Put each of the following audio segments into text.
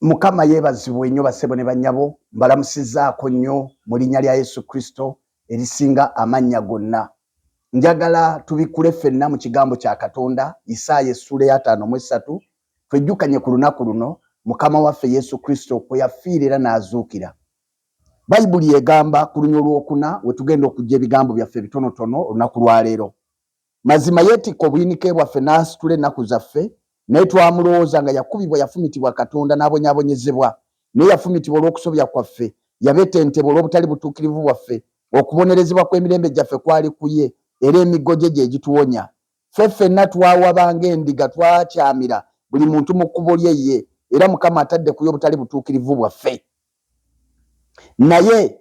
Mukama yeebazibwe nnyo basebo ne bannyabo, mbalamusizaako nnyo mu linnya lya Yesu Kristo erisinga amannya gonna. Njagala tubikule ffenna mu kigambo kya Katonda, Isaaya essula ya 53, twejjukanye ku lunaku luno Mukama waffe Yesu Kristo kwe yafiira era n'azuukira. Bayibuli egamba ku lunya olwokuna we tugenda okujja ebigambo byaffe bitonotono olunaku lwa leero. Mazima yeetikka obuyinike bwaffe n'asitula ennaku zaffe, naye twamulowooza nga yakubibwa yafumitibwa Katonda n'abonyaabonyezebwa, naye yafumitibwa olw'okusobya kwaffe, yabetentebwa olw'obutali butuukirivu bwaffe, okubonerezebwa kw'emirembe gyaffe kwali ku ye, era emiggo gye gye gituwonya. Ffe ffenna twawabanga endiga, twakyamira buli muntu mu kkubo lye ye, era Mukama atadde ku ye obutali butuukirivu bwaffe. Naye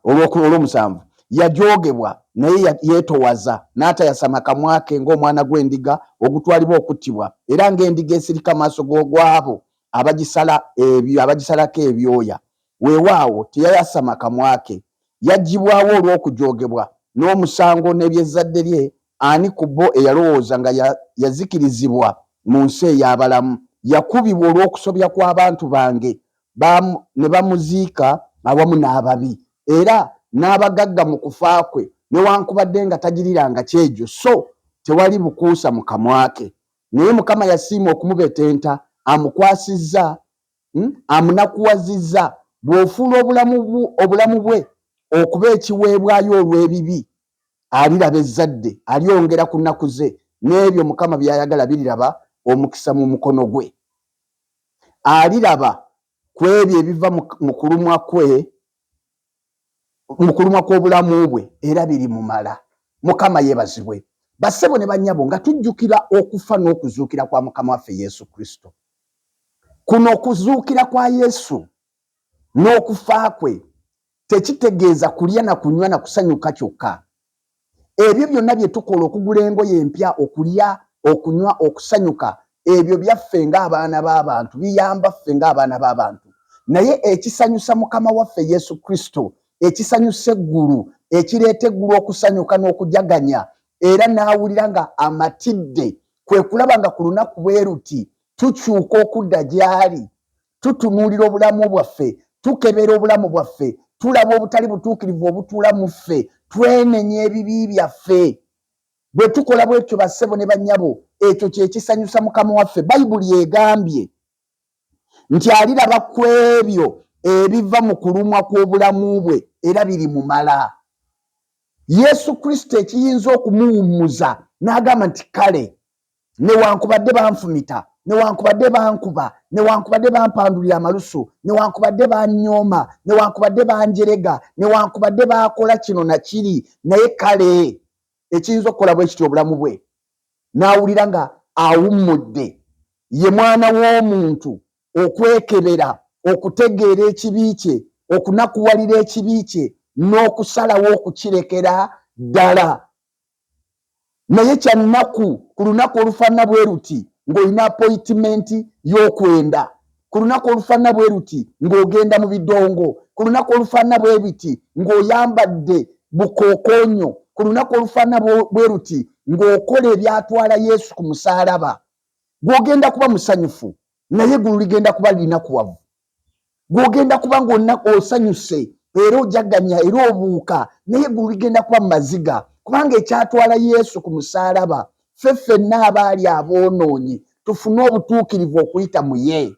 olw'omusanvu yajoogebwa naye yeetowaza, n'atayasama kamwa ke ng'omwana gw'endiga ogutwalibwa okuttibwa, era ng'endiga esirika maaso gw'abo abagisalako ebyoya. Weewaawo teyayasama kamwa ke, yaggyibwawo olw'okujoogebwa n'omusango n'eby'ezzadde lye. Ani ku bo eyalowooza nga yazikirizibwa mu nsi ey'abalamu? Yakubibwa olw'okusobya kw'abantu bange, ne bamuziika awamu n'ababi, era n'abagagga mu kufa kwe, newankubadde nga tagiriranga kyejo, so tewali bukuusa mu kamwa ke. Naye Mukama yasiima okumubetenta, amukwasizza, amunakuwazizza. Bw'ofuula obulamu bwe okuba ekiweebwayo olw'ebibi, aliraba ezzadde, alyongera ku nnaku ze, n'ebyo Mukama by'ayagala biriraba omukisa mu mukono gwe. Aliraba ku ebyo ebiva mu kulumwa kwe, mu kulumwa kw'obulamu bwe, era birimumala. Mukama yeebazibwe. Bassebo ne bannyabo, nga tujjukira okufa n'okuzuukira kwa Mukama waffe Yesu Kristo. Kuno okuzuukira kwa Yesu n'okufa kwe tekitegeeza kulya na kunywa na kusanyuka kyokka. Ebyo byonna bye tukola, okugula engoye empya, okulya, okunywa, okusanyuka, ebyo byaffe ng'abaana b'abantu, biyamba ffe ng'abaana b'abantu. Naye ekisanyusa Mukama waffe Yesu Kristo, ekisanyusa eggulu, ekireeta eggulu okusanyuka n'okujaganya, era n'awulira nga amatidde, kwe kulaba nga ku lunaku bwe luti tukyuka okudda gy'ali, tutunuulira obulamu bwaffe, tukebera obulamu bwaffe, tulaba obutali butuukirivu obutuula mu ffe, twenenya ebibi byaffe. Bwe tukola bwetyo bassebo ne bannyabo, ekyo kye kisanyusa Mukama waffe. Bayibuli egambye nti aliraba ku ebyo ebiva mu kulumwa kw'obulamu bwe, era birimumala. Yesu Kristo ekiyinza okumuwummuza n'agamba nti kale, newankubadde banfumita, newankubadde bankuba, newankubadde bampandulira amalusu, newankubadde bannyooma, newankubadde banjerega, newankubadde bakola kino na kiri, naye kale ekiyinza okukola bwe kityo obulamu bwe, n'awulira nga awummudde, ye mwana w'omuntu, okwekebera, okutegeera ekibi kye, okunakuwalira ekibi kye, n'okusalawo okukirekera ddala. Naye kyannaku ku lunaku olufaanana bwe luti ng'olina appointment y'okwenda, ku lunaku olufaanana bwe luti ng'ogenda mu bidongo, ku lunaku olufaanana bwe luti ng'oyambadde bukookoonyo, ku lunaku olufaanana bwe luti ng'okola ebyatwala Yesu ku musaalaba, gw'ogenda kuba musanyufu, naye eggulu ligenda kuba linakuwavu. Gw'ogenda kuba ng'osanyuse era ojaganya era obuuka, naye eggulu ligenda kuba mu maziga, kubanga ekyatwala Yesu ku musaalaba, ffe ffenna abaali aboonoonyi tufune obutuukirivu okuyita mu ye.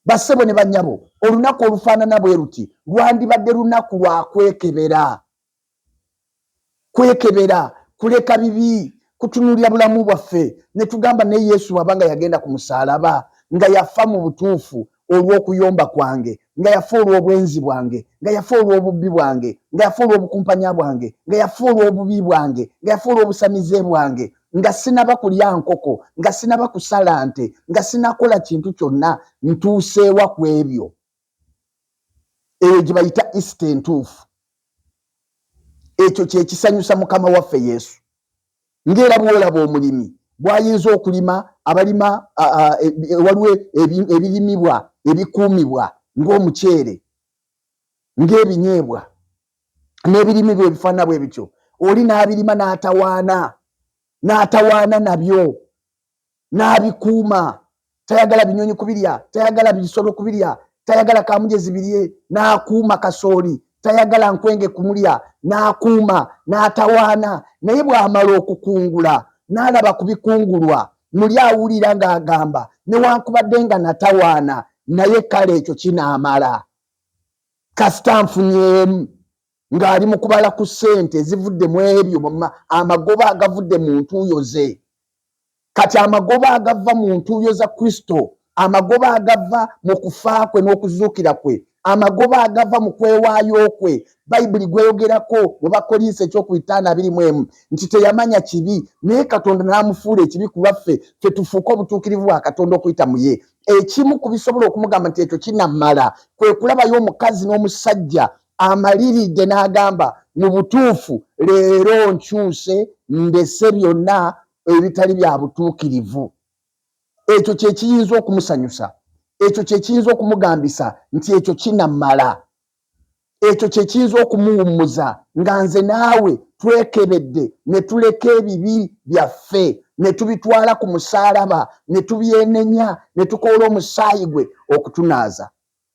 Bassebo ne bannyabo, olunaku olufaanana bwe luti lwandibadde lunaku lwa kwekebera. Kwekebera, kuleka bibi, kutunuulira bulamu bwaffe, ne tugamba ne Yesu bw'abanga yagenda ku musaalaba nga yafa mu butuufu olw'okuyomba kwange, nga yafa olw'obwenzi bwange, nga yafa olw'obubbi bwange, nga yafa olw'obukumpanya bwange, nga yafa olw'obubi bwange, nga yafa olw'obusamize bwange, nga sinaba kulya nkoko, nga sinaba kusala nte, nga sinakola kintu kyonna, ntuuseewa ku ebyo. Eyo gye bayita Easter entuufu. Ekyo kye kisanyusa Mukama waffe Yesu. Ng'era bw'olaba omulimi bw'ayinza okulima, abalima waliwo ebirimibwa ebikuumibwa ng'omuceere, ng'ebinyeebwa, n'ebirimibwa ebifaanana bwe bityo, oli n'abirima n'atawaana nabyo, n'abikuuma, tayagala binyonyi kubirya, tayagala bisolo kubirya, tayagala kamugezi birye, n'akuuma kasooli, tayagala nkwenge kumulya, n'akuuma, n'atawaana. Naye bw'amala okukungula n'alaba kubikungulwa, muli awulira ng'agamba newankubadde nga natawaana naye kale ekyo kinaamala. Kasita nfunyemu ng'ali mu kubala ku ssente zivudde mu ebyo amagoba agavudde mu ntuuyo ze. Kati amagoba agava mu ntuuyo za Kristo, amagoba agava mu kufa kwe n'okuzuukira kwe, amagoba agava mu kwewaayo kwe, Bayibuli gweyogerako mu Bakolinso 5:21 nti teyamanya kibi naye Katonda n'amufuula ekibi ku lwaffe ffe tufuuke obutuukirivu bwa Katonda okuyita mu ye. Ekimu ku bisobola okumugamba nti ekyo kinammala kwe kulabayo omukazi n'omusajja amaliridde n'agamba mu butuufu leero nkyuse ndese byonna ebitali bya butuukirivu. Ekyo kye kiyinza okumusanyusa, ekyo kye kiyinza okumugambisa nti ekyo kinammala, ekyo kye kiyinza okumuwummuza nga nze naawe twekebedde ne tuleka ebibi byaffe ne tubitwala ku musaalaba ne tubyenenya ne tukoola omusaayi gwe okutunaaza.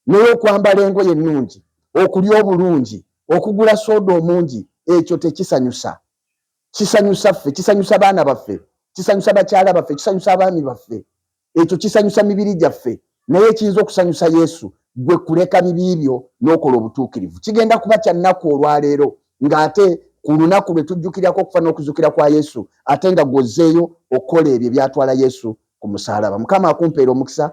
Naye okwambala engoye ennungi, okulya obulungi, okugula sooda omungi, ekyo tekisanyusa. Kisanyusa ffe, kisanyusa baana baffe, kisanyusa bakyala baffe, kisanyusa abaami baffe, ekyo kisanyusa mibiri gyaffe. Naye ekiyinza okusanyusa Yesu gwe kuleka bibi byo n'okola obutuukirivu. Kigenda kuba kya nnaku olwaleero ng'ate ku lunaku lwe tujjukirako okufa n'okuzuukira kwa Yesu ate nga gw'ozzeeyo okola ebyo byatwala Yesu ku musaalaba. Mukama akumpeera omukisa.